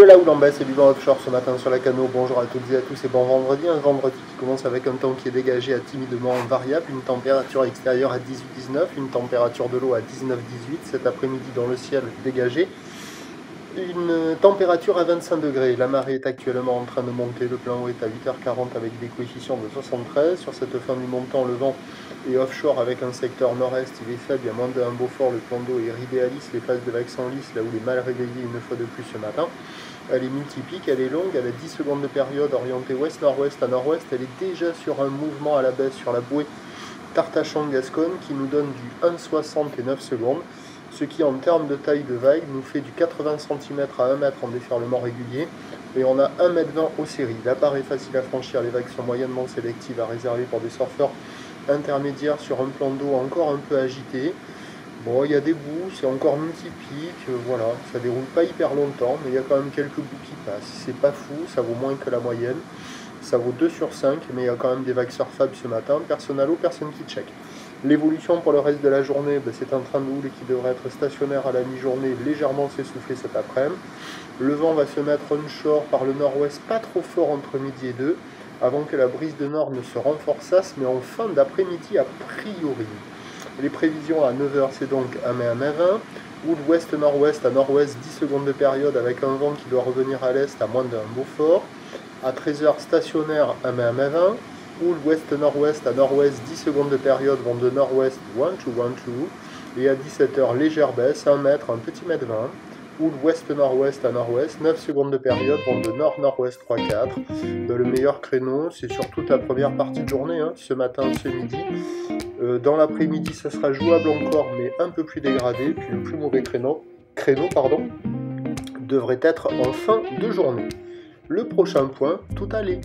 La Houle en baisse et du vent offshore ce matin sur la Cano. Bonjour à toutes et à tous et bon vendredi. Un vendredi qui commence avec un temps qui est dégagé à timidement variable, une température extérieure à 18-19, une température de l'eau à 19-18 cet après-midi dans le ciel dégagé. Une température à 25 degrés. La marée est actuellement en train de monter. Le plan eau est à 8h40 avec des coefficients de 73. Sur cette fin du montant, le vent est offshore avec un secteur nord-est. Il est faible, il y a moins de 1 Beaufort. Le plan d'eau est ridéaliste. Les phases de l'accent lisse, là où il est mal réveillé une fois de plus ce matin. Elle est multipique, elle est longue, elle a 10 secondes de période orientée ouest-nord-ouest à nord-ouest. Elle est déjà sur un mouvement à la baisse sur la bouée Tartachon-Gascogne qui nous donne du 1,69 secondes. Ce qui en termes de taille de vague nous fait du 80 cm à 1 mètre en déferlement régulier et on a 1,20 m aux séries. La barre est facile à franchir, les vagues sont moyennement sélectives à réserver pour des surfeurs intermédiaires sur un plan d'eau encore un peu agité. Bon, il y a des bouts, c'est encore multiplique, voilà, ça déroule pas hyper longtemps, mais il y a quand même quelques bouts qui passent. C'est pas fou, ça vaut moins que la moyenne, ça vaut 2 sur 5, mais il y a quand même des vagues surfables ce matin, personne à l'eau, personne qui check. L'évolution pour le reste de la journée, c'est un train de houle qui devrait être stationnaire à la mi-journée, légèrement s'essouffler cet après-midi. Le vent va se mettre onshore par le nord-ouest, pas trop fort entre midi et 2, avant que la brise de nord ne se renforçasse, mais en fin d'après-midi a priori. Les prévisions à 9h, c'est donc 1 mai à 20, houle ouest-nord-ouest à nord-ouest, 10 secondes de période avec un vent qui doit revenir à l'est à moins d'1 Beaufort. À 13h, stationnaire 1 mai à 20, houle ouest-nord-ouest à nord-ouest, 10 secondes de période, vent de nord-ouest 1-2-1-2. Et à 17h, légère baisse, 1 mètre, un petit mètre 20. Houle ouest-nord-ouest à nord-ouest, 9 secondes de période, vent de nord-nord-ouest 3-4. Le meilleur créneau, c'est sur toute la première partie de journée, ce matin, ce midi. Dans l'après-midi, ça sera jouable encore, mais un peu plus dégradé. Puis le plus mauvais créneau devrait être en fin de journée. Le prochain point, tout allait.